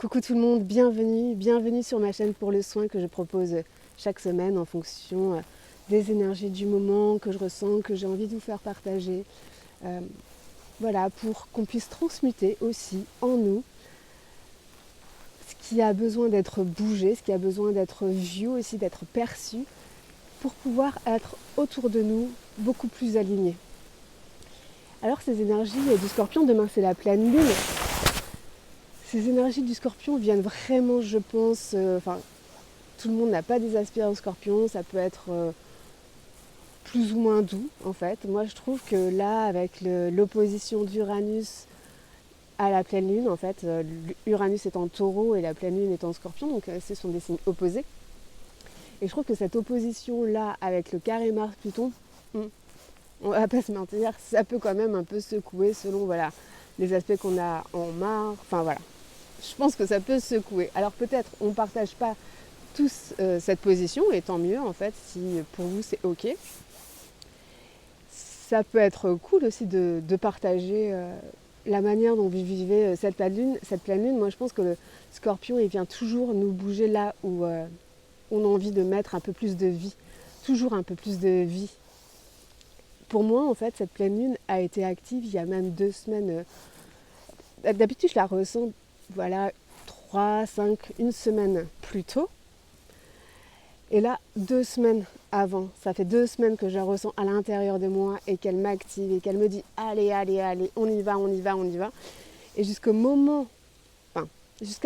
Coucou tout le monde, bienvenue sur ma chaîne pour le soin que je propose chaque semaine en fonction des énergies du moment que je ressens, que j'ai envie de vous faire partager. Voilà, pour qu'on puisse transmuter aussi en nous ce qui a besoin d'être bougé, ce qui a besoin d'être vu aussi, d'être perçu, pour pouvoir être autour de nous beaucoup plus alignés. Alors ces énergies du Scorpion, demain c'est la pleine lune. Ces énergies du Scorpion viennent vraiment, je pense, tout le monde n'a pas des aspects au Scorpion, ça peut être plus ou moins doux en fait. Moi je trouve que là, avec l'opposition d'Uranus à la pleine lune, en fait, Uranus est en Taureau et la pleine lune est en Scorpion, donc ce sont des signes opposés. Et je trouve que cette opposition-là, avec le carré Mars-Pluton, on va pas se mentir, ça peut quand même un peu secouer selon les aspects qu'on a en Mars, enfin voilà. Je pense que ça peut secouer. Alors peut-être on ne partage pas tous cette position, et tant mieux en fait, si pour vous c'est ok. Ça peut être cool aussi de partager la manière dont vous vivez cette pleine lune. Moi je pense que le Scorpion il vient toujours nous bouger là où on a envie de mettre un peu plus de vie. Toujours un peu plus de vie. Pour moi en fait cette pleine lune a été active il y a même 2 semaines. D'habitude je la ressens 3, 5, une semaine plus tôt. Et là, 2 semaines avant, ça fait 2 semaines que je la ressens à l'intérieur de moi et qu'elle m'active et qu'elle me dit allez, on y va. Et jusqu'à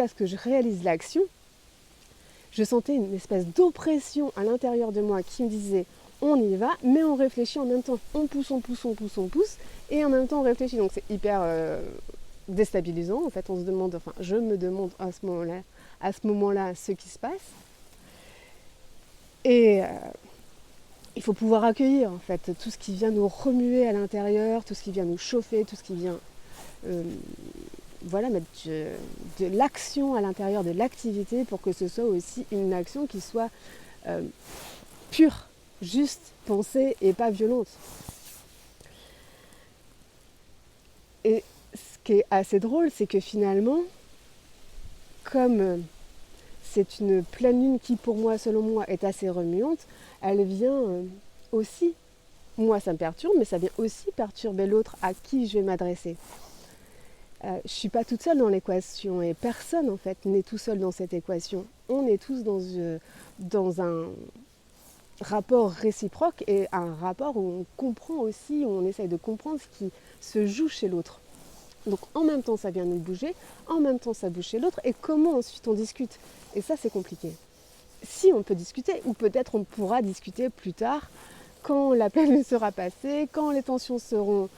ce que je réalise l'action, je sentais une espèce d'oppression à l'intérieur de moi qui me disait on y va, mais on réfléchit en même temps. On pousse, et en même temps on réfléchit. Donc c'est hyper déstabilisant. En fait, je me demande à ce moment-là ce qui se passe. Et il faut pouvoir accueillir en fait tout ce qui vient nous remuer à l'intérieur, tout ce qui vient nous chauffer, tout ce qui vient mettre de l'action à l'intérieur de l'activité pour que ce soit aussi une action qui soit pure, juste, pensée et pas violente. Et ce qui est assez drôle, c'est que finalement, comme c'est une pleine lune qui, pour moi, selon moi, est assez remuante, elle vient aussi, moi ça me perturbe, mais ça vient aussi perturber l'autre à qui je vais m'adresser. Je ne suis pas toute seule dans l'équation et personne, en fait, n'est tout seul dans cette équation. On est tous dans un rapport réciproque et un rapport où on comprend aussi, où on essaye de comprendre ce qui se joue chez l'autre. Donc en même temps ça vient nous bouger, en même temps ça bouge chez l'autre, et comment ensuite on discute? Et ça c'est compliqué. Si on peut discuter, ou peut-être on pourra discuter plus tard, quand la pleine sera passée, quand les tensions seront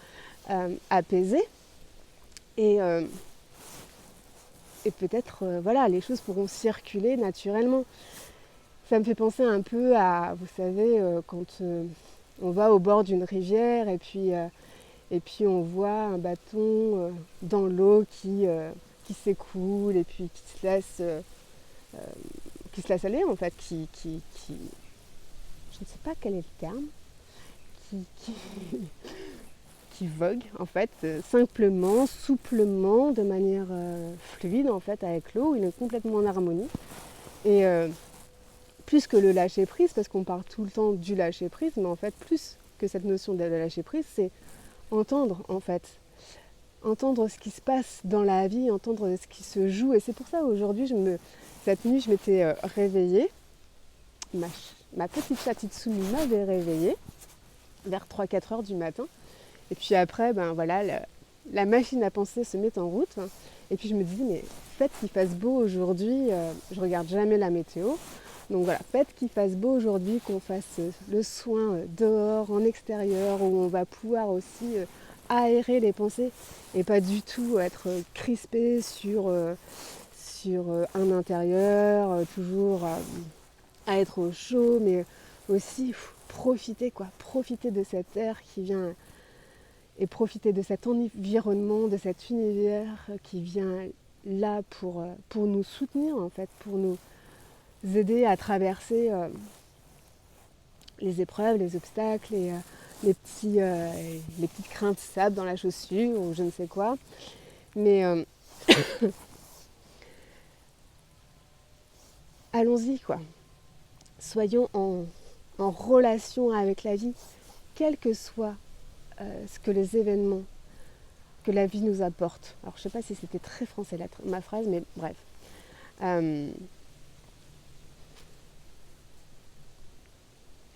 apaisées, et peut-être les choses pourront circuler naturellement. Ça me fait penser un peu à, vous savez, quand on va au bord d'une rivière et puis on voit un bâton dans l'eau qui s'écoule et puis qui se laisse aller en fait, je ne sais pas quel est le terme, qui vogue en fait, simplement, souplement, de manière fluide en fait avec l'eau, il est complètement en harmonie. Et plus que le lâcher prise, parce qu'on parle tout le temps du lâcher prise, mais en fait plus que cette notion de lâcher prise, c'est entendre en fait, entendre ce qui se passe dans la vie, entendre ce qui se joue. Et c'est pour ça aujourd'hui, cette nuit, je m'étais réveillée. Ma petite chatite Tsumi m'avait réveillée vers 3-4 heures du matin. Et puis après, la machine à penser se met en route. Et puis je me dis, mais faites qu'il fasse beau aujourd'hui. Je regarde jamais la météo. Donc voilà, faites qu'il fasse beau aujourd'hui, qu'on fasse le soin dehors, en extérieur, où on va pouvoir aussi aérer les pensées et pas du tout être crispé sur un intérieur, toujours à être au chaud, mais aussi profiter de cet air qui vient et profiter de cet environnement, de cet univers qui vient là pour nous soutenir en fait, pour nous aider à traverser les épreuves, les obstacles, les petites grains de sable dans la chaussure ou je ne sais quoi. Mais allons-y quoi. Soyons en relation avec la vie, quel que soit ce que les événements que la vie nous apporte. Alors je sais pas si c'était très français ma phrase, mais bref.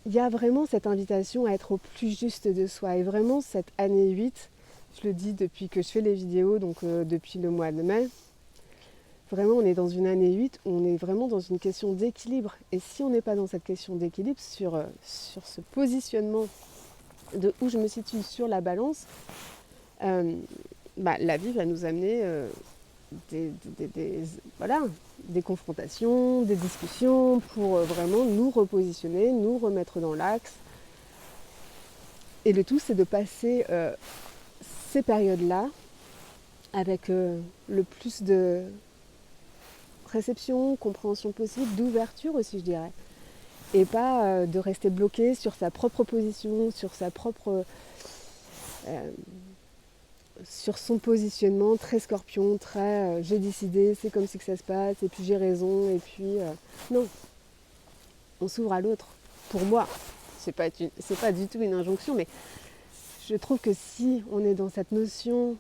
Il y a vraiment cette invitation à être au plus juste de soi. Et vraiment cette année 8, je le dis depuis que je fais les vidéos, donc depuis le mois de mai, vraiment on est dans une année 8 où on est vraiment dans une question d'équilibre. Et si on n'est pas dans cette question d'équilibre, sur ce positionnement de où je me situe sur la balance, la vie va nous amener des confrontations, des discussions pour vraiment nous repositionner, nous remettre dans l'axe. Et le tout, c'est de passer ces périodes-là avec le plus de réception, compréhension possible, d'ouverture aussi, je dirais. Et pas de rester bloqué sur sa propre position, sur son positionnement très scorpion, très j'ai décidé, c'est comme ça que ça se passe, et puis j'ai raison, et puis non, on s'ouvre à l'autre. Pour moi, c'est pas du tout une injonction, mais je trouve que si on est dans cette notion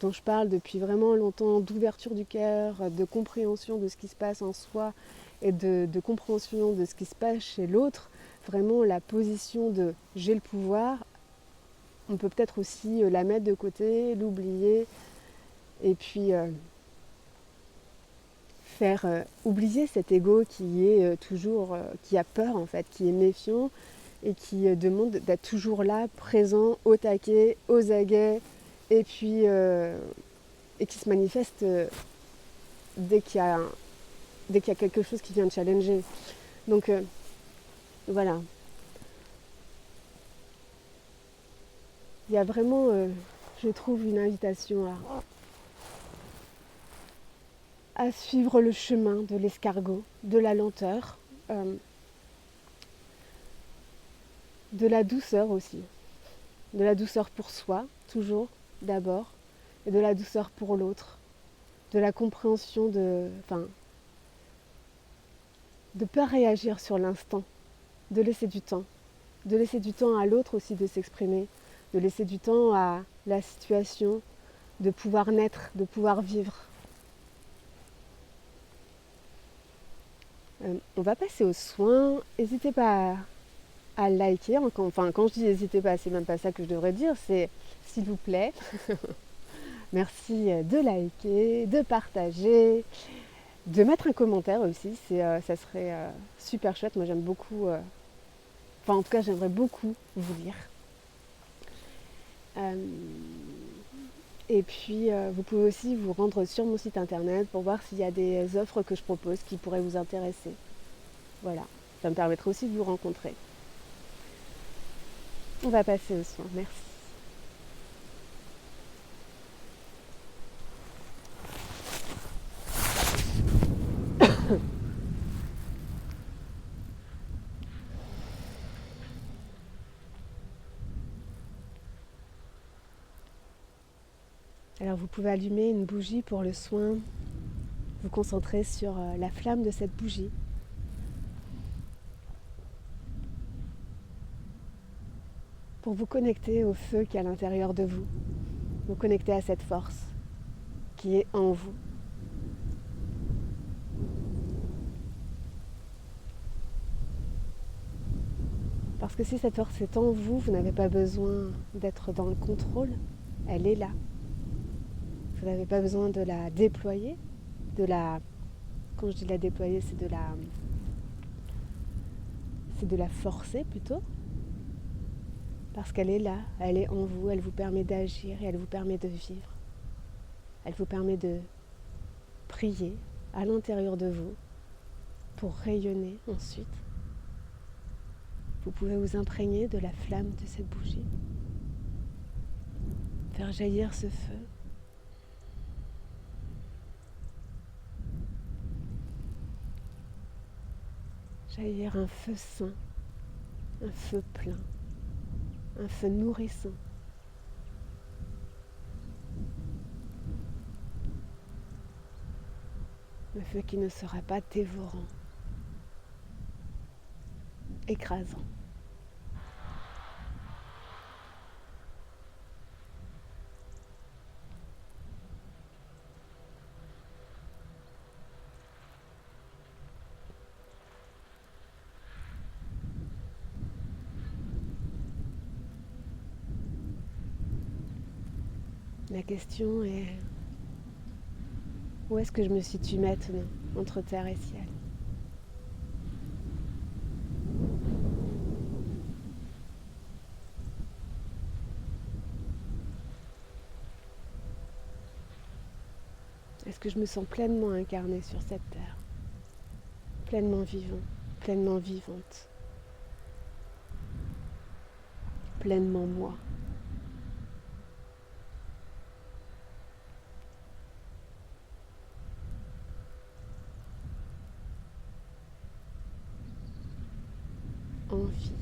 dont je parle depuis vraiment longtemps, d'ouverture du cœur, de compréhension de ce qui se passe en soi, et de compréhension de ce qui se passe chez l'autre, vraiment la position de j'ai le pouvoir, on peut peut-être aussi la mettre de côté, l'oublier, et puis faire oublier cet ego qui est toujours, qui a peur en fait, qui est méfiant et qui demande d'être toujours là, présent, au taquet, aux aguets, et puis et qui se manifeste dès qu'il y a quelque chose qui vient de challenger. Donc voilà. Il y a vraiment, je trouve, une invitation à suivre le chemin de l'escargot, de la lenteur, de la douceur aussi. De la douceur pour soi, toujours, d'abord, et de la douceur pour l'autre. De la compréhension de ne pas réagir sur l'instant, de laisser du temps. De laisser du temps à l'autre aussi de s'exprimer, de laisser du temps à la situation, de pouvoir naître, de pouvoir vivre. On va passer aux soins. N'hésitez pas à liker. Enfin, quand je dis n'hésitez pas, c'est même pas ça que je devrais dire, c'est s'il vous plaît. Merci de liker, de partager, de mettre un commentaire aussi. Ça serait super chouette. Moi, j'aime beaucoup. En tout cas, j'aimerais beaucoup vous lire. Et puis, vous pouvez aussi vous rendre sur mon site internet pour voir s'il y a des offres que je propose qui pourraient vous intéresser. Voilà, ça me permettra aussi de vous rencontrer. On va passer aux soins. Merci. Alors vous pouvez allumer une bougie pour le soin, vous concentrer sur la flamme de cette bougie. Pour vous connecter au feu qui est à l'intérieur de vous, vous connecter à cette force qui est en vous. Parce que si cette force est en vous, vous n'avez pas besoin d'être dans le contrôle, elle est là. Vous n'avez pas besoin de la déployer, quand je dis la déployer, c'est de la forcer plutôt. Parce qu'elle est là, elle est en vous, elle vous permet d'agir et elle vous permet de vivre. Elle vous permet de prier à l'intérieur de vous pour rayonner ensuite. Vous pouvez vous imprégner de la flamme de cette bougie, faire jaillir ce feu. Jaillir un feu sain, un feu plein, un feu nourrissant. le feu qui ne sera pas dévorant, écrasant. La question est, où est-ce que je me situe maintenant, entre terre et ciel? Est-ce que je me sens pleinement incarnée sur cette terre? Pleinement vivant, pleinement vivante, pleinement moi. En vie.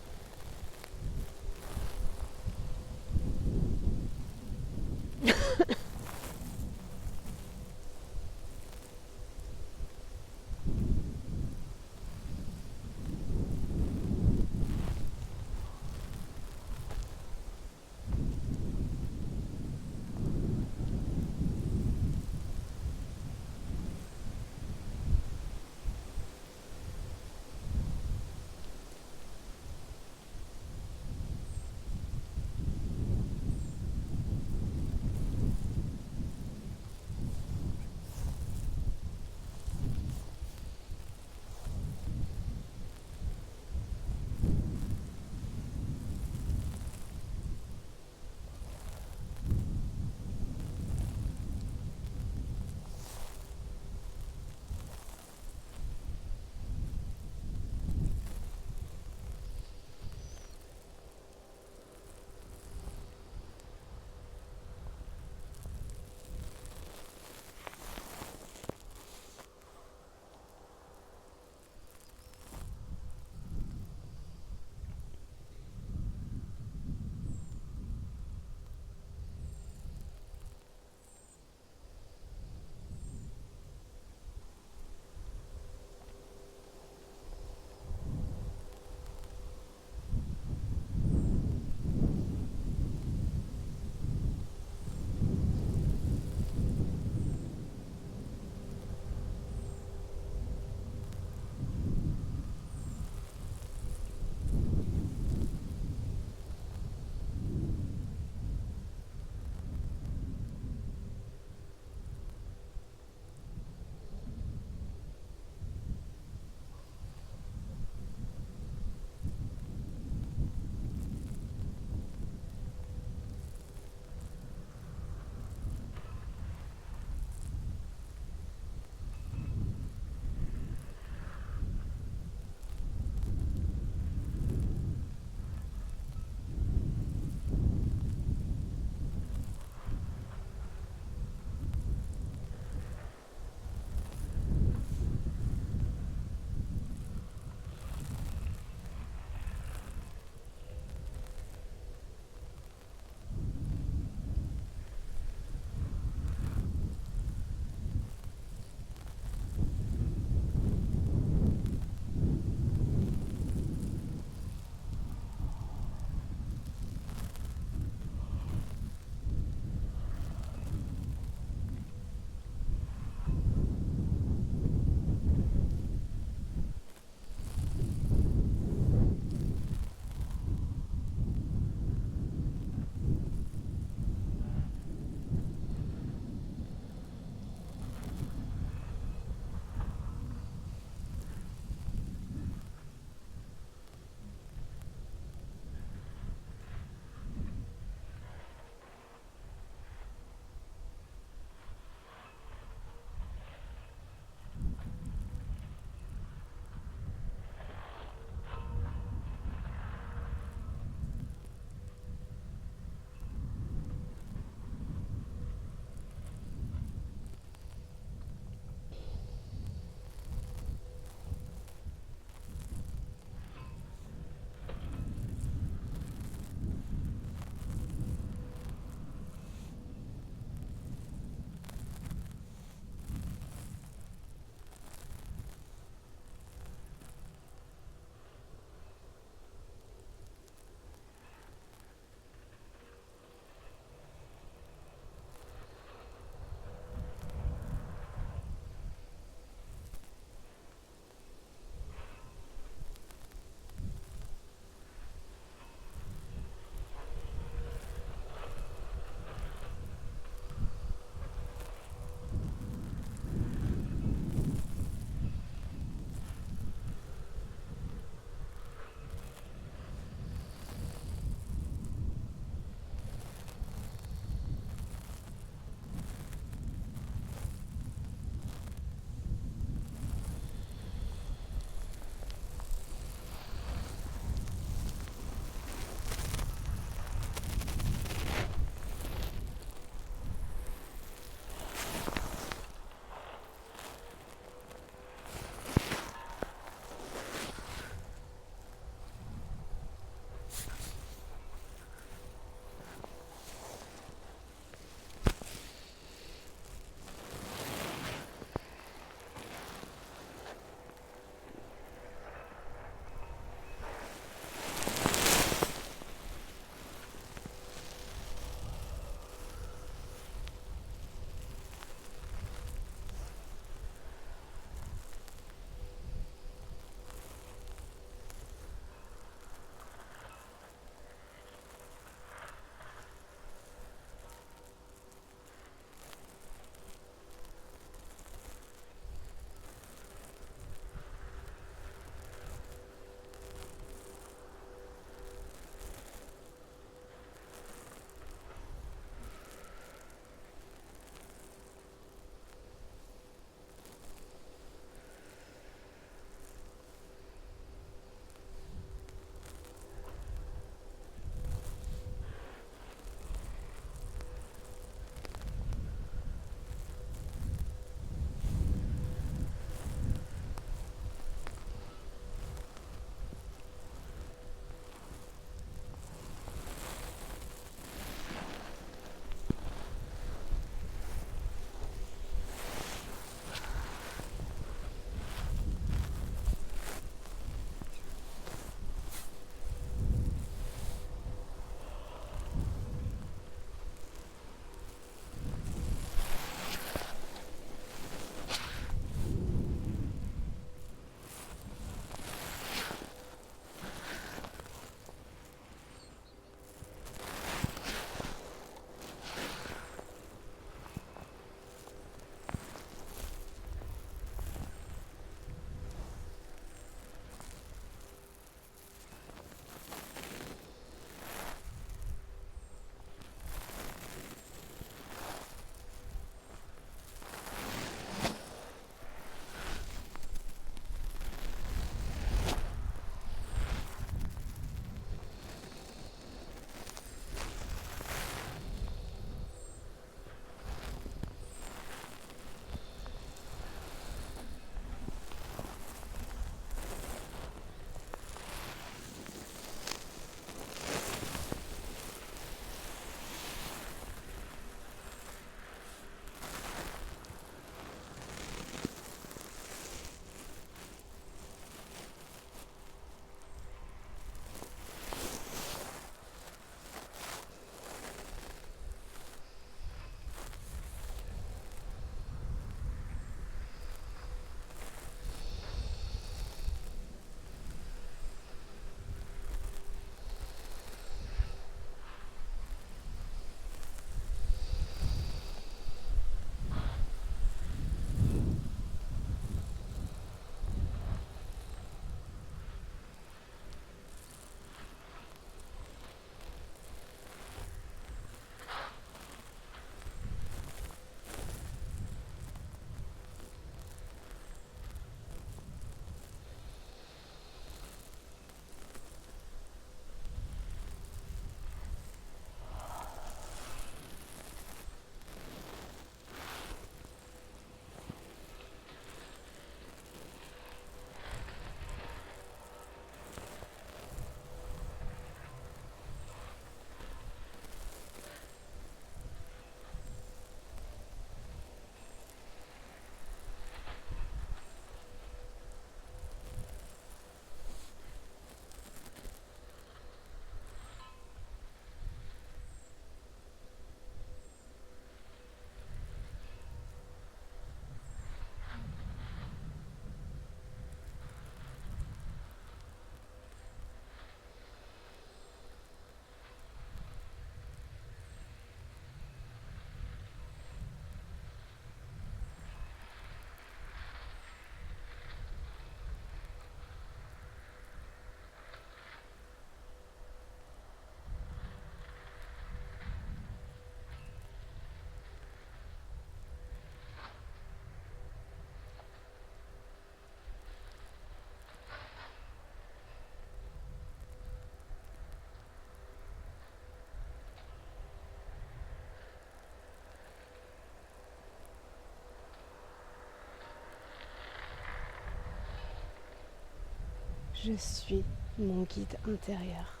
Je suis mon guide intérieur.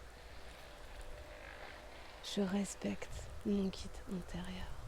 Je respecte mon guide intérieur.